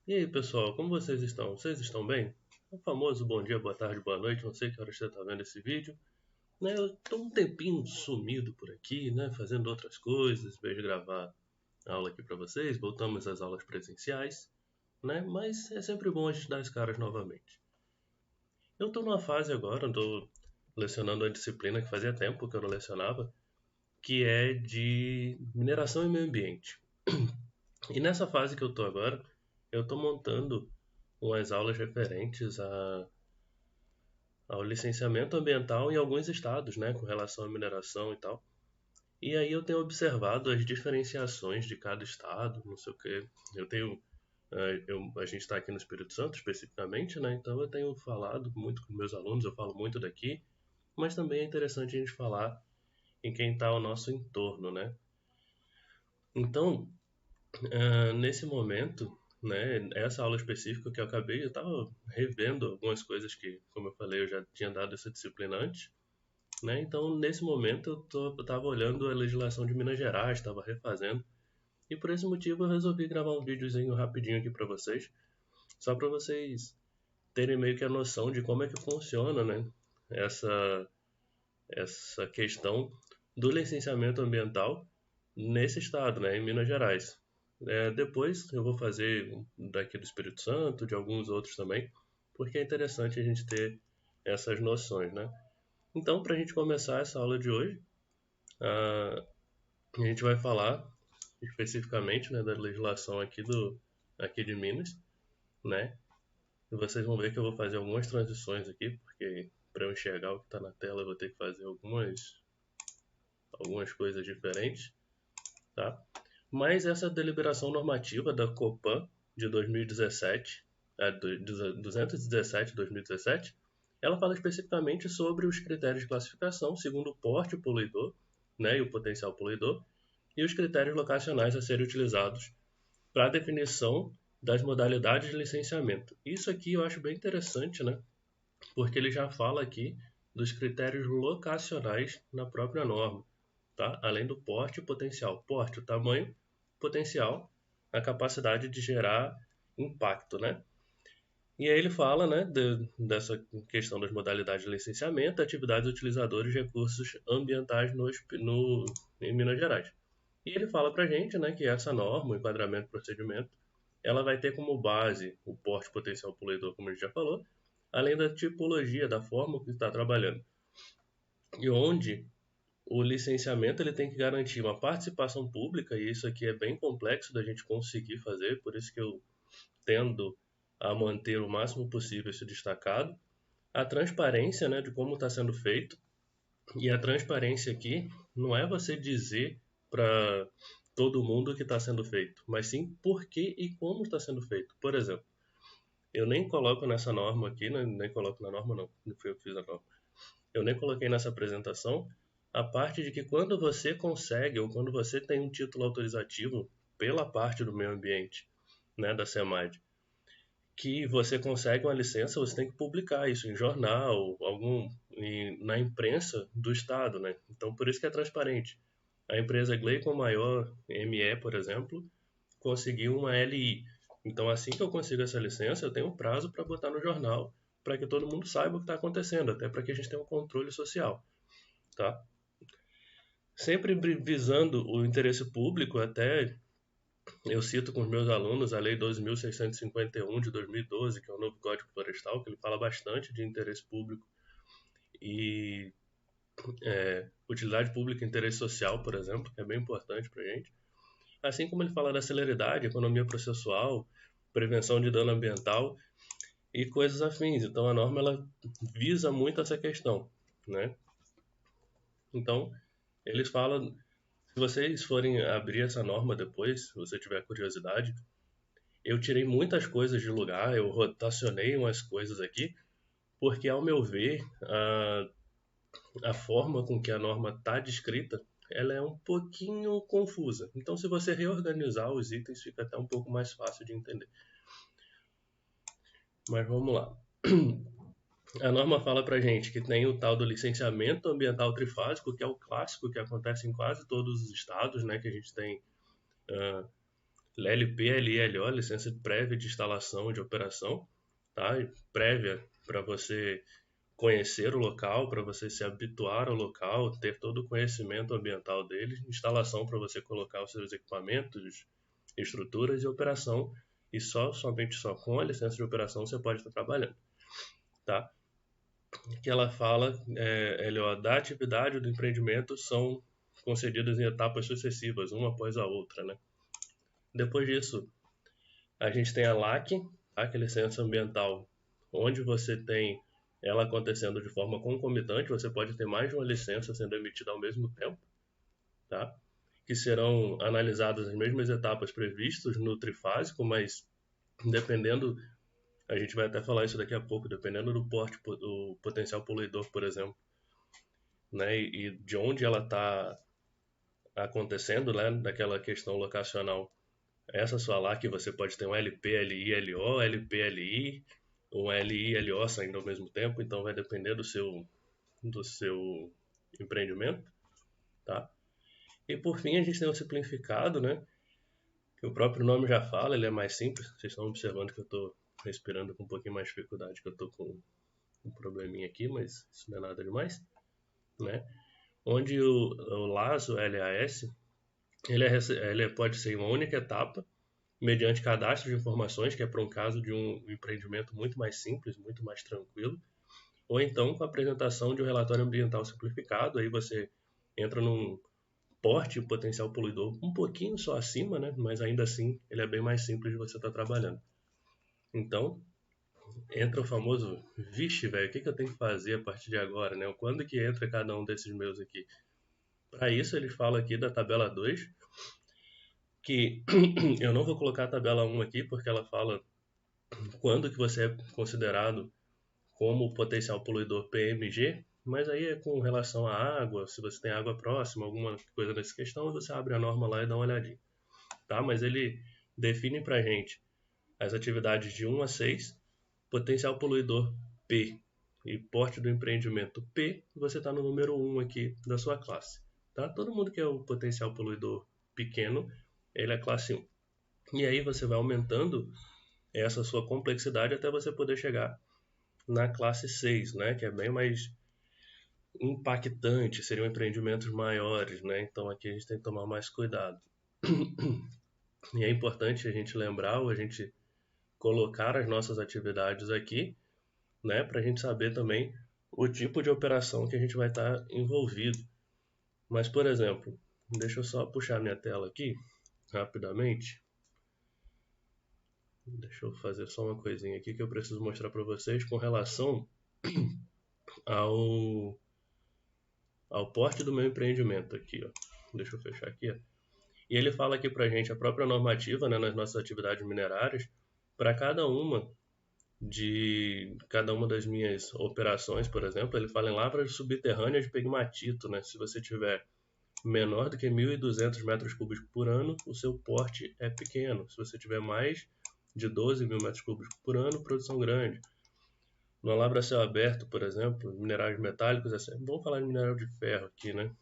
E aí, pessoal, como vocês estão? Vocês estão bem? O famoso bom dia, boa tarde, boa noite, não sei que hora você está vendo esse vídeo. Né, eu tô um tempinho sumido por aqui, né, fazendo outras coisas, em vez de gravar a aula aqui para vocês, voltamos às aulas presenciais, né, mas é sempre bom a gente dar as caras novamente. Eu estou numa fase agora, estou lecionando a disciplina que fazia tempo que eu não lecionava, que é de mineração e meio ambiente. E nessa fase que eu estou agora, eu estou montando umas aulas referentes ao licenciamento ambiental em alguns estados, né, com relação à mineração e tal. E aí eu tenho observado as diferenciações de cada estado, não sei o quê. Eu tenho, a gente está aqui no Espírito Santo especificamente, né, então eu tenho falado muito com meus alunos, eu falo muito daqui, mas também é interessante a gente falar em quem está ao nosso entorno, né. Então, nesse momento, né, essa aula específica que eu acabei, eu estava revendo algumas coisas que, como eu falei, eu já tinha dado essa disciplina antes, né? Então, nesse momento, eu estava olhando a legislação de Minas Gerais, estava refazendo, e por esse motivo eu resolvi gravar um videozinho rapidinho aqui para vocês, só para vocês terem meio que a noção de como é que funciona, né? Essa, essa questão do licenciamento ambiental nesse estado, né, em Minas Gerais. Depois eu vou fazer daqui do Espírito Santo, de alguns outros também, porque é interessante a gente ter essas noções, né? Então, para a gente começar essa aula de hoje, a gente vai falar especificamente, né, da legislação aqui de Minas, né? E vocês vão ver que eu vou fazer algumas transições aqui, porque para eu enxergar o que está na tela eu vou ter que fazer algumas coisas diferentes, tá? Mas essa deliberação normativa da Copan de 2017, 217/2017, ela fala especificamente sobre os critérios de classificação segundo o porte poluidor, né, e o potencial poluidor, e os critérios locacionais a serem utilizados para a definição das modalidades de licenciamento. Isso aqui eu acho bem interessante, né, porque ele já fala aqui dos critérios locacionais na própria norma, tá? Além do porte e potencial. Porte, o tamanho, potencial, a capacidade de gerar impacto, né? E aí ele fala, né, dessa questão das modalidades de licenciamento, atividades utilizadores de recursos ambientais em Minas Gerais. E ele fala para a gente, né, que essa norma, o enquadramento e procedimento, ela vai ter como base o porte potencial poluidor, como a gente já falou, além da tipologia, da forma que está trabalhando. E onde o licenciamento ele tem que garantir uma participação pública, e isso aqui é bem complexo da gente conseguir fazer, por isso que eu tendo a manter o máximo possível esse destacado. A transparência, né, de como está sendo feito, e a transparência aqui não é você dizer para todo mundo o que está sendo feito, mas sim por que e como está sendo feito. Por exemplo, eu nem coloco nessa norma aqui, né, nem coloco na norma não fui eu que fiz a norma. Eu nem coloquei nessa apresentação a parte de que quando você consegue ou quando você tem um título autorizativo pela parte do meio ambiente, né, da SEMAD, que você consegue uma licença, você tem que publicar isso em jornal, na imprensa do estado, né? Então por isso que é transparente. A empresa Gleicon Maior ME, por exemplo, conseguiu uma LI. Então assim que eu consigo essa licença, eu tenho um prazo para botar no jornal, para que todo mundo saiba o que está acontecendo, até para que a gente tenha um controle social, tá? Sempre visando o interesse público, até eu cito com os meus alunos a Lei 12.651 de 2012, que é o novo Código Florestal, que ele fala bastante de interesse público e utilidade pública e interesse social, por exemplo, que é bem importante para a gente. Assim como ele fala da celeridade, economia processual, prevenção de dano ambiental e coisas afins. Então a norma ela visa muito essa questão, né? Então eles falam, se vocês forem abrir essa norma depois, se você tiver curiosidade, eu tirei muitas coisas de lugar, eu rotacionei umas coisas aqui, porque, ao meu ver, a forma com que a norma está descrita, ela é um pouquinho confusa. Então, se você reorganizar os itens, fica até um pouco mais fácil de entender. Mas vamos lá. A norma fala para gente que tem o tal do licenciamento ambiental trifásico, que é o clássico que acontece em quase todos os estados, né? Que a gente tem LP, LI, LO, licença prévia de instalação de operação, tá? Prévia para você conhecer o local, para você se habituar ao local, ter todo o conhecimento ambiental dele, instalação para você colocar os seus equipamentos, estruturas e operação, e somente com a licença de operação você pode estar trabalhando, tá? Que ela fala, LO, da atividade do empreendimento são concedidas em etapas sucessivas, uma após a outra, né? Depois disso, a gente tem a LAC, tá? Que é a licença ambiental, onde você tem ela acontecendo de forma concomitante, você pode ter mais de uma licença sendo emitida ao mesmo tempo, tá? Que serão analisadas as mesmas etapas previstas no trifásico, mas dependendo, a gente vai até falar isso daqui a pouco, dependendo do porte, do potencial poluidor, por exemplo, né? E de onde ela está acontecendo, né? Daquela questão locacional. Essa sua LAC, você pode ter um LP, LI, LO, LP, LI, um LI, LO saindo ao mesmo tempo, então vai depender do seu empreendimento, tá? E por fim a gente tem o simplificado, né? Que o próprio nome já fala, ele é mais simples. Vocês estão observando que eu estou respirando com um pouquinho mais de dificuldade, que eu estou com um probleminha aqui, mas isso não é nada demais, né? Onde o LAS, o LAS, ele pode ser uma única etapa, mediante cadastro de informações, que é para um caso de um empreendimento muito mais simples, muito mais tranquilo, ou então com a apresentação de um relatório ambiental simplificado, aí você entra num porte potencial poluidor um pouquinho só acima, né? Mas ainda assim ele é bem mais simples de você estar trabalhando. Então, entra o famoso, vixe, velho, o que eu tenho que fazer a partir de agora, né? Quando que entra cada um desses meus aqui? Para isso, ele fala aqui da tabela 2, que eu não vou colocar a tabela 1 aqui, porque ela fala quando que você é considerado como potencial poluidor PMG, mas aí é com relação à água, se você tem água próxima, alguma coisa nessa questão, você abre a norma lá e dá uma olhadinha, tá? Mas ele define pra gente as atividades de 1 a 6, potencial poluidor P e porte do empreendimento P, você está no número 1 aqui da sua classe, tá? Todo mundo que é o potencial poluidor pequeno, ele é classe 1. E aí você vai aumentando essa sua complexidade até você poder chegar na classe 6, né, que é bem mais impactante, seriam empreendimentos maiores, né? Então aqui a gente tem que tomar mais cuidado. E é importante a gente lembrar ou a gente colocar as nossas atividades aqui, né, para a gente saber também o tipo de operação que a gente vai estar envolvido. Mas, por exemplo, deixa eu só puxar minha tela aqui rapidamente. Deixa eu fazer só uma coisinha aqui que eu preciso mostrar para vocês com relação ao porte do meu empreendimento aqui, ó. Deixa eu fechar aqui, ó. E ele fala aqui pra gente a própria normativa, né, nas nossas atividades minerárias, para cada uma das minhas operações, por exemplo, ele fala em lavras subterrâneas de pegmatito, né? Se você tiver menor do que 1.200 metros cúbicos por ano, o seu porte é pequeno. Se você tiver mais de 12.000 metros cúbicos por ano, produção grande. Numa lavra a céu aberto, por exemplo, minerais metálicos, vamos falar de mineral de ferro aqui, né?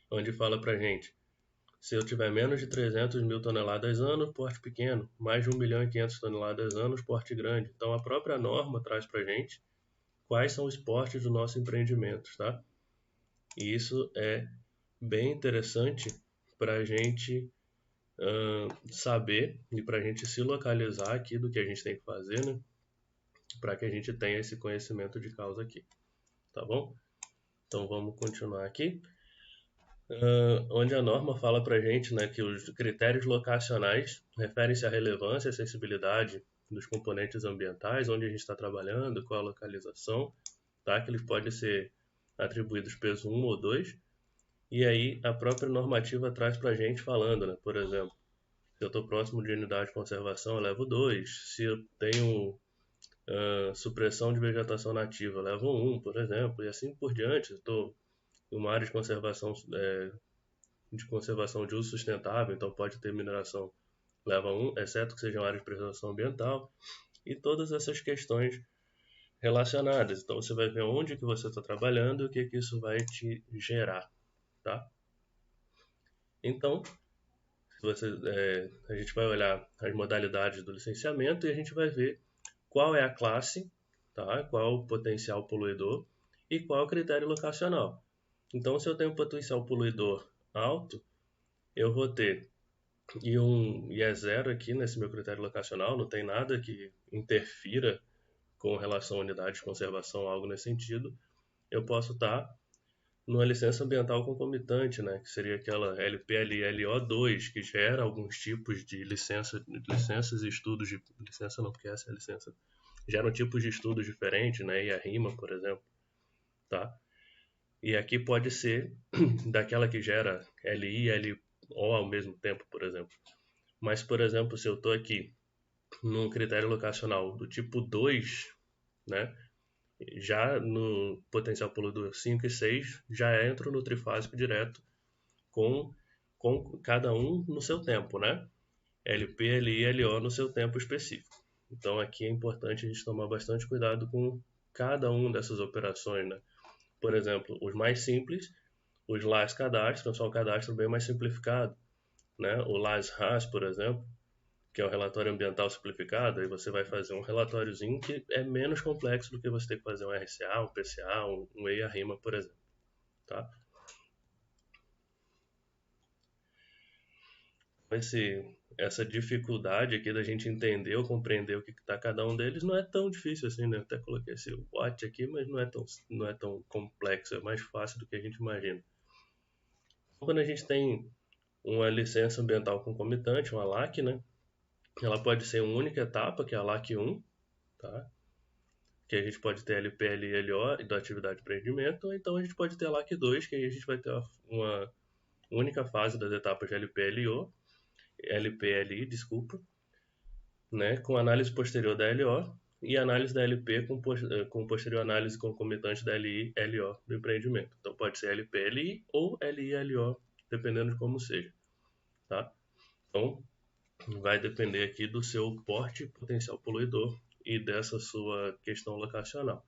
Onde fala pra gente, se eu tiver menos de 300.000 toneladas ano, porte pequeno, mais de 1.500.000 toneladas ano, porte grande. Então a própria norma traz pra gente quais são os portes do nosso empreendimento, tá? E isso é bem interessante para a gente saber e para a gente se localizar aqui do que a gente tem que fazer, né? Para que a gente tenha esse conhecimento de causa aqui, tá bom? Então vamos continuar aqui, onde a norma fala para a gente, né, que os critérios locacionais referem-se à relevância e acessibilidade dos componentes ambientais, onde a gente está trabalhando, qual a localização, tá? Que eles podem ser atribuídos peso 1 ou 2, e aí a própria normativa traz para a gente falando, né, por exemplo, se eu estou próximo de unidade de conservação, eu levo 2, se eu tenho supressão de vegetação nativa, eu levo 1, por exemplo, e assim por diante. Eu estou em uma área de conservação de uso sustentável, então pode ter mineração, leva 1, exceto que seja uma área de preservação ambiental, e todas essas questões relacionadas. Então você vai ver onde que você está trabalhando e o que isso vai te gerar, tá? Então, a gente vai olhar as modalidades do licenciamento e a gente vai ver qual é a classe, tá? Qual é o potencial poluidor e qual é o critério locacional. Então, se eu tenho um potencial poluidor alto, eu vou ter e é zero aqui nesse meu critério locacional, não tem nada que interfira com relação à unidade de conservação, algo nesse sentido. Eu posso estar numa licença ambiental concomitante, né, que seria aquela LPLLO2, que gera alguns tipos de licenças e estudos de licença não, porque essa é a licença, geram tipos de estudos diferentes, né, e a RIMA, por exemplo, tá? E aqui pode ser daquela que gera LI e LO ao mesmo tempo, por exemplo. Mas, por exemplo, se eu estou aqui num critério locacional do tipo 2, né, já no potencial poluidor 5 e 6, já entro no trifásico direto com cada um no seu tempo, né? LP, LI, LO no seu tempo específico. Então aqui é importante a gente tomar bastante cuidado com cada uma dessas operações, né? Por exemplo, os mais simples, os LAS cadastro, são um cadastro bem mais simplificado, né? O LAS-RAS, por exemplo, que é o relatório ambiental simplificado, aí você vai fazer um relatóriozinho que é menos complexo do que você ter que fazer um RCA, um PCA, um EIA-RIMA, por exemplo. Tá? Essa dificuldade aqui da gente entender ou compreender o que está cada um deles não é tão difícil assim, né? Eu até coloquei esse what aqui, mas não é tão complexo, é mais fácil do que a gente imagina. Quando a gente tem uma licença ambiental concomitante, uma LAC, né? Ela pode ser uma única etapa, que é a LAC 1, tá? Que a gente pode ter LPL e LO da atividade de empreendimento, ou então a gente pode ter a LAC 2, que aí a gente vai ter uma única fase das etapas de LPLI, desculpa, né, com análise posterior da LO e análise da LP com posterior análise concomitante da LI-LO do empreendimento. Então pode ser LPLI ou LI-LO, dependendo de como seja, tá? Então vai depender aqui do seu porte potencial poluidor e dessa sua questão locacional.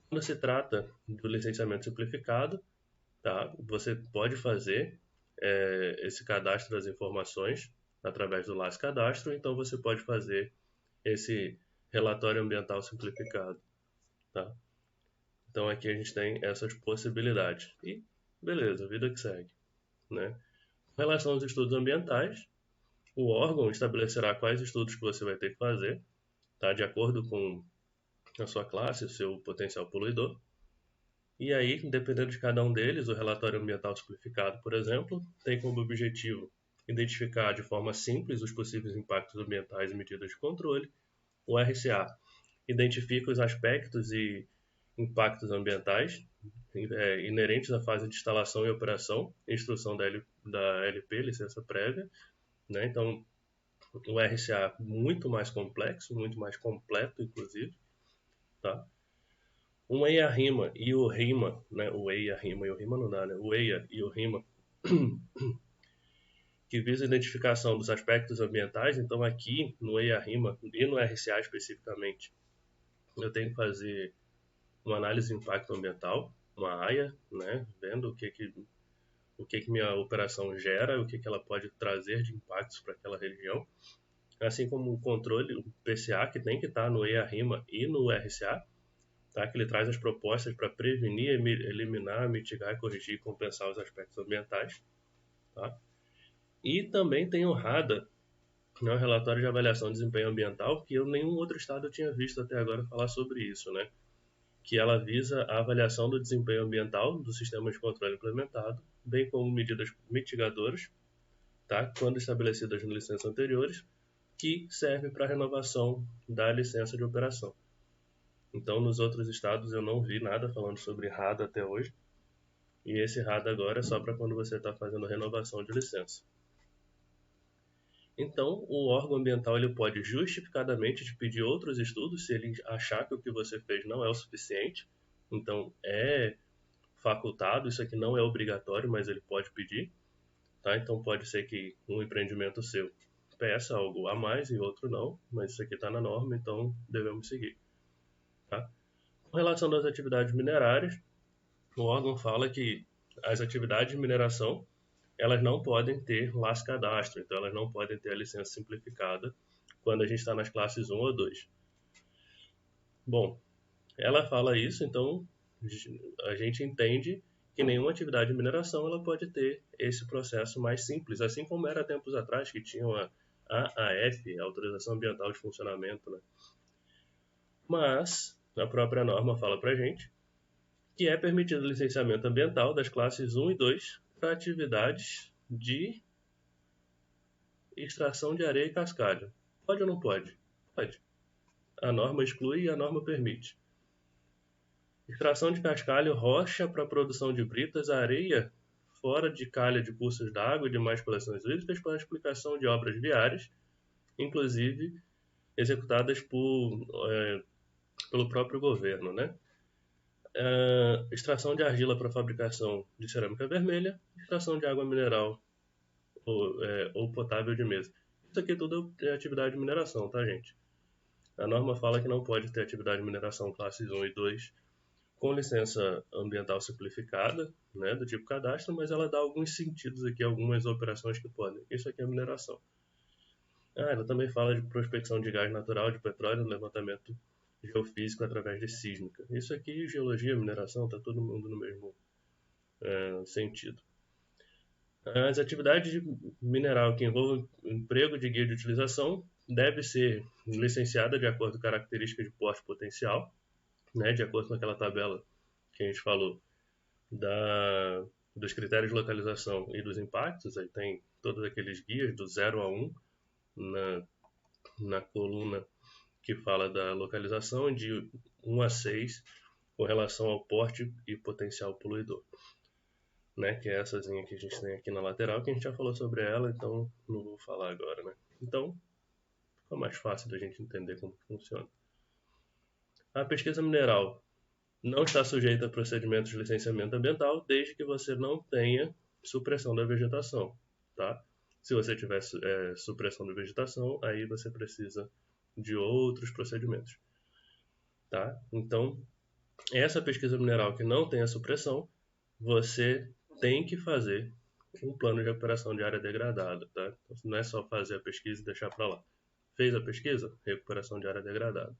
Quando se trata do licenciamento simplificado, tá? Você pode fazer esse cadastro das informações através do LAS Cadastro, então você pode fazer esse relatório ambiental simplificado. Tá? Então aqui a gente tem essas possibilidades. E beleza, vida que segue. Né? Com relação aos estudos ambientais, o órgão estabelecerá quais estudos que você vai ter que fazer, tá? De acordo com a sua classe, o seu potencial poluidor. E aí, dependendo de cada um deles, o relatório ambiental simplificado, por exemplo, tem como objetivo identificar de forma simples os possíveis impactos ambientais e medidas de controle. O RCA identifica os aspectos e impactos ambientais inerentes à fase de instalação e operação, instrução da LP, licença prévia. Né? Então, o RCA muito mais complexo, muito mais completo, inclusive. Tá? Um EIA-RIMA e o RIMA, né? O EIA-RIMA e o RIMA não dá, né? O EIA e o RIMA, que visa a identificação dos aspectos ambientais. Então, aqui no EIA-RIMA e no RCA especificamente, eu tenho que fazer uma análise de impacto ambiental, uma AIA, né? Vendo o que minha operação gera, o que ela pode trazer de impactos para aquela região. Assim como o controle, o PCA, que tem que estar no EIA-RIMA e no RCA, tá? Que ele traz as propostas para prevenir, eliminar, mitigar, corrigir e compensar os aspectos ambientais. Tá? E também tem o RADA, né, o Relatório de Avaliação de Desempenho Ambiental, que nenhum outro estado tinha visto até agora falar sobre isso, né? Que ela visa a avaliação do desempenho ambiental do sistema de controle implementado, bem como medidas mitigadoras, tá? Quando estabelecidas nas licenças anteriores, que serve para a renovação da licença de operação. Então, nos outros estados eu não vi nada falando sobre RADA até hoje. E esse RADA agora é só para quando você está fazendo renovação de licença. Então, o órgão ambiental ele pode justificadamente te pedir outros estudos se ele achar que o que você fez não é o suficiente. Então, é facultado, isso aqui não é obrigatório, mas ele pode pedir. Tá? Então, pode ser que um empreendimento seu peça algo a mais e outro não, mas isso aqui está na norma, então devemos seguir. Tá? Com relação às atividades minerárias, o órgão fala que as atividades de mineração elas não podem ter LAS-cadastro, então elas não podem ter a licença simplificada quando a gente está nas classes 1 ou 2. Bom, ela fala isso, então a gente entende que nenhuma atividade de mineração ela pode ter esse processo mais simples, assim como era tempos atrás, que tinham a AAF, Autorização Ambiental de Funcionamento, né? Mas a própria norma fala para a gente que é permitido o licenciamento ambiental das classes 1 e 2 para atividades de extração de areia e cascalho. Pode ou não pode? Pode. A norma exclui e a norma permite. Extração de cascalho, rocha para produção de britas, areia fora de calha de cursos d'água e demais coleções hídricas para a explicação de obras viárias, inclusive executadas pelo próprio governo, né? Extração de argila para fabricação de cerâmica vermelha, extração de água mineral ou potável de mesa. Isso aqui tudo é atividade de mineração, tá, gente? A norma fala que não pode ter atividade de mineração classes 1 e 2 com licença ambiental simplificada, né, do tipo cadastro, mas ela dá alguns sentidos aqui, algumas operações que podem. Isso aqui é mineração. Ela também fala de prospecção de gás natural, de petróleo, levantamento geofísico através de sísmica. Isso aqui, geologia, mineração, está todo mundo no mesmo sentido. As atividades de mineral que envolvam emprego de guia de utilização deve ser licenciada de acordo com características de porte potencial, né, de acordo com aquela tabela que a gente falou dos critérios de localização e dos impactos. Aí tem todos aqueles guias do 0 a 1 na coluna que fala da localização, de 1 a 6 com relação ao porte e potencial poluidor, né, que é essazinha que a gente tem aqui na lateral, que a gente já falou sobre ela, então não vou falar agora, né. Então fica mais fácil da gente entender como funciona. A pesquisa mineral não está sujeita a procedimentos de licenciamento ambiental desde que você não tenha supressão da vegetação, tá? Se você tiver supressão da vegetação, aí você precisa de outros procedimentos, tá? Então, essa pesquisa mineral que não tem a supressão, você tem que fazer um plano de recuperação de área degradada, tá? Então, não é só fazer a pesquisa e deixar para lá. Fez a pesquisa? Recuperação de área degradada.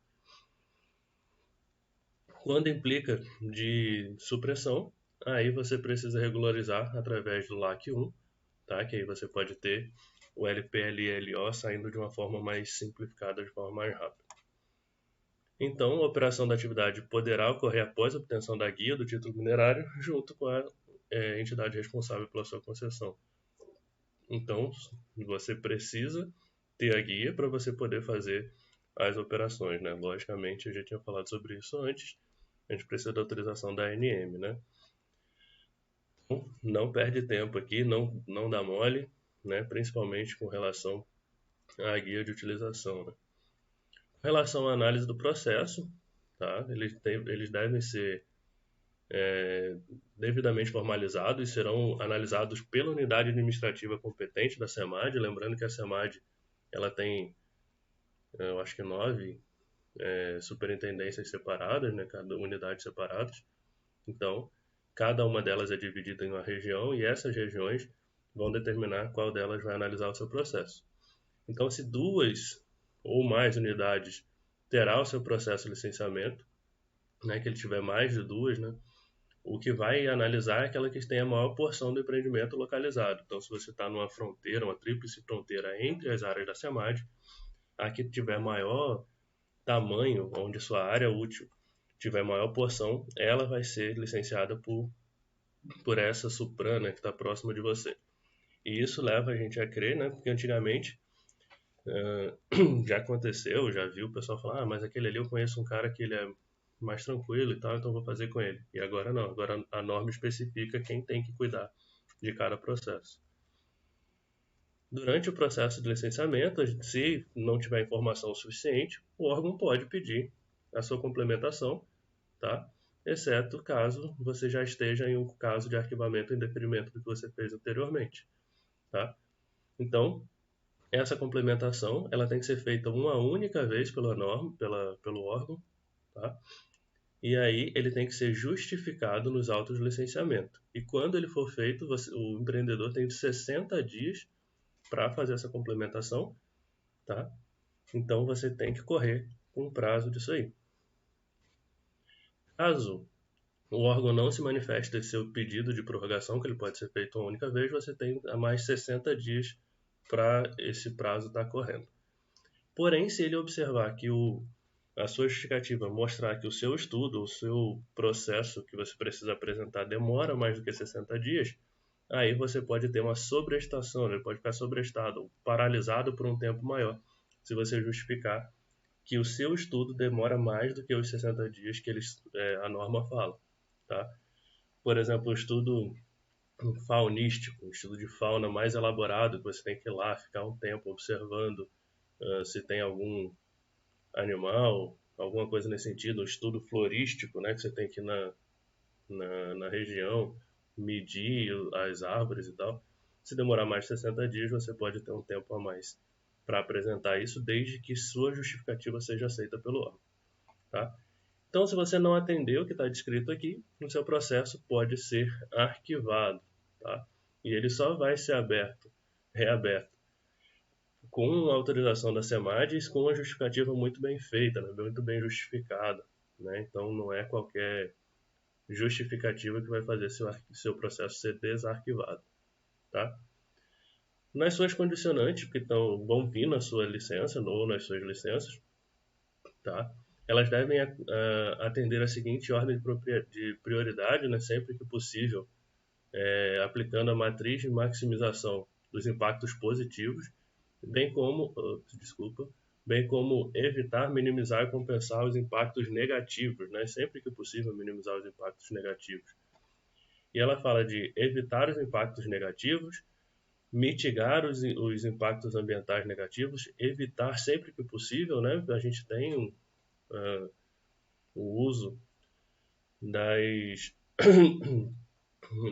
Quando implica de supressão, aí você precisa regularizar através do LAC 1, tá? Que aí você pode ter o LPLLO saindo de uma forma mais simplificada, de forma mais rápida. Então, a operação da atividade poderá ocorrer após a obtenção da guia do título minerário, junto com a entidade responsável pela sua concessão. Então, você precisa ter a guia para você poder fazer as operações, né? Logicamente, eu já tinha falado sobre isso antes. A gente precisa da autorização da ANM, né? Então, não perde tempo aqui, não dá mole, né? Principalmente com relação à guia de utilização, né? Com relação à análise do processo, tá? Eles devem ser devidamente formalizados e serão analisados pela unidade administrativa competente da SEMAD. Lembrando que a SEMAD ela tem, eu acho que 9 superintendências separadas, né? Cada unidade separadas. Então, cada uma delas é dividida em uma região e essas regiões vão determinar qual delas vai analisar o seu processo. Então, se 2 ou mais unidades terá o seu processo de licenciamento, né, que ele tiver mais de 2, né, o que vai analisar é aquela que tem a maior porção do empreendimento localizado. Então, se você está numa fronteira, uma tríplice fronteira entre as áreas da SEMAD, a que tiver maior tamanho, onde sua área útil tiver maior porção, ela vai ser licenciada por essa suprana que está próxima de você. E isso leva a gente a crer, né, porque antigamente já aconteceu, já viu o pessoal falar, mas aquele ali eu conheço um cara que ele é mais tranquilo e tal, então vou fazer com ele. E agora não, agora a norma especifica quem tem que cuidar de cada processo. Durante o processo de licenciamento, se não tiver informação suficiente, o órgão pode pedir a sua complementação, tá? Exceto caso você já esteja em um caso de arquivamento em detrimento do que você fez anteriormente, tá? Então, essa complementação ela tem que ser feita uma única vez pela norma, pelo órgão, tá? E aí ele tem que ser justificado nos autos de licenciamento. E quando ele for feito, o empreendedor tem 60 dias para fazer essa complementação, tá? Então você tem que correr com o prazo disso aí. Caso o órgão não se manifeste em seu pedido de prorrogação, que ele pode ser feito uma única vez, você tem mais 60 dias para esse prazo estar correndo. Porém, se ele observar que a sua justificativa mostrar que o seu estudo, o seu processo que você precisa apresentar demora mais do que 60 dias, aí você pode ter uma sobreestação, ele pode ficar sobreestado, paralisado por um tempo maior, se você justificar que o seu estudo demora mais do que os 60 dias que a norma fala. Tá? Por exemplo, o estudo faunístico, um estudo de fauna mais elaborado, que você tem que ir lá ficar um tempo observando se tem algum animal, alguma coisa nesse sentido, um estudo florístico, né, que você tem que ir na região, medir as árvores e tal. Se demorar mais de 60 dias, você pode ter um tempo a mais para apresentar isso, desde que sua justificativa seja aceita pelo órgão. Tá? Então, se você não atender o que está descrito aqui, o seu processo pode ser arquivado. Tá? E ele só vai ser reaberto, com a autorização da SEMADES, com uma justificativa muito bem feita, né? Muito bem justificada. Né? Então, não é qualquer justificativa que vai fazer seu processo ser desarquivado. Tá? Nas suas condicionantes, que vão vir na sua licença ou nas suas licenças, tá? Elas devem atender a seguinte ordem de prioridade, né? Sempre que possível, aplicando a matriz de maximização dos impactos positivos, bem como evitar, minimizar e compensar os impactos negativos, né? Sempre que possível minimizar os impactos negativos. E ela fala de evitar os impactos negativos, mitigar os impactos ambientais negativos, evitar sempre que possível, né? A gente tem o uso das,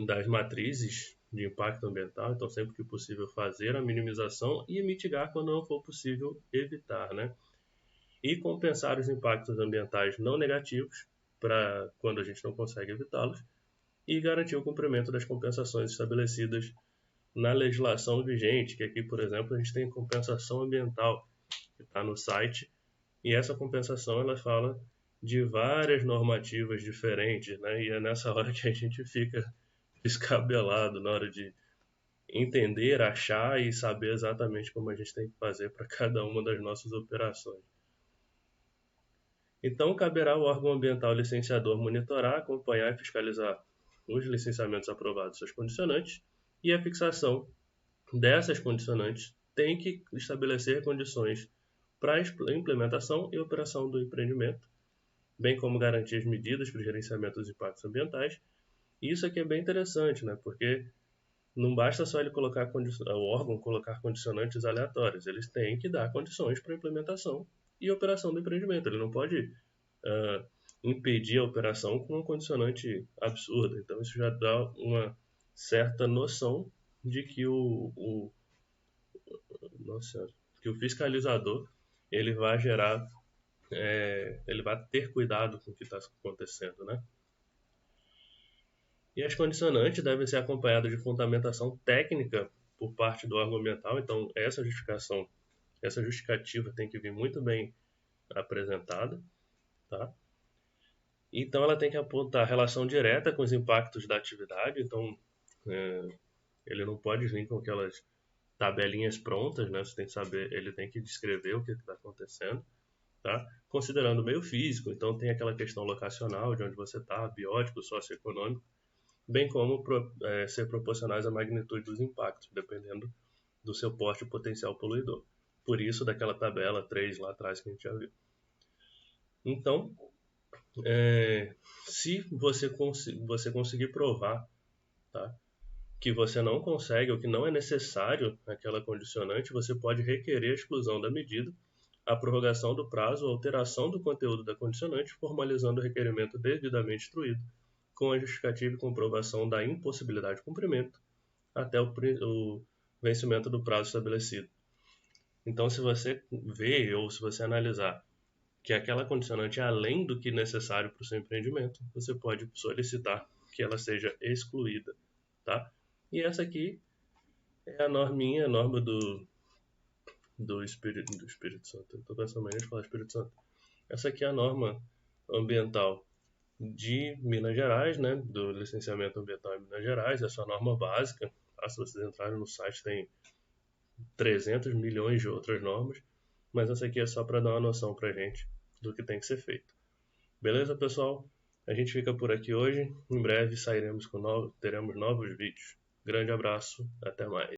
das matrizes de impacto ambiental, então sempre que possível fazer a minimização e mitigar quando não for possível evitar, né? E compensar os impactos ambientais não negativos para quando a gente não consegue evitá-los e garantir o cumprimento das compensações estabelecidas na legislação vigente, que aqui, por exemplo, a gente tem compensação ambiental, que está no site, e essa compensação ela fala de várias normativas diferentes, né? E é nessa hora que a gente fica descabelado, na hora de entender, achar e saber exatamente como a gente tem que fazer para cada uma das nossas operações. Então, caberá ao órgão ambiental licenciador monitorar, acompanhar e fiscalizar os licenciamentos aprovados, seus condicionantes, e a fixação dessas condicionantes tem que estabelecer condições para a implementação e operação do empreendimento, bem como garantir as medidas para o gerenciamento dos impactos ambientais. E isso aqui é bem interessante, né? Porque não basta só ele o órgão colocar condicionantes aleatórios, eles têm que dar condições para a implementação e operação do empreendimento. Ele não pode impedir a operação com uma condicionante absurda. Então isso já dá uma certa noção de que o fiscalizador ele vai ele vai ter cuidado com o que está acontecendo, né? E as condicionantes devem ser acompanhadas de fundamentação técnica por parte do órgão ambiental. Então, essa justificativa tem que vir muito bem apresentada, tá? Então, ela tem que apontar relação direta com os impactos da atividade. Então, ele não pode vir com aquelas tabelinhas prontas, né? Você tem que saber, ele tem que descrever o que está acontecendo, tá? Considerando o meio físico. Então, tem aquela questão locacional, de onde você está, biótico, socioeconômico, bem como ser proporcionais à magnitude dos impactos, dependendo do seu porte e potencial poluidor. Por isso, daquela tabela 3 lá atrás que a gente já viu. Então, se você conseguir provar, tá, que você não consegue ou que não é necessário aquela condicionante, você pode requerer a exclusão da medida, a prorrogação do prazo ou alteração do conteúdo da condicionante, formalizando o requerimento devidamente instruído, com a justificativa e comprovação da impossibilidade de cumprimento até o vencimento do prazo estabelecido. Então, se você ver ou se você analisar que aquela condicionante é além do que necessário para o seu empreendimento, você pode solicitar que ela seja excluída, tá? E essa aqui é a norminha, a norma do Espírito Santo. Estou pensando em falar Espírito Santo. Essa aqui é a norma ambiental de Minas Gerais, né? Do licenciamento ambiental em Minas Gerais, essa é a norma básica. Tá? Se vocês entrarem no site, tem 300 milhões de outras normas, mas essa aqui é só para dar uma noção para gente do que tem que ser feito. Beleza, pessoal? A gente fica por aqui hoje. Em breve teremos novos vídeos. Grande abraço, até mais.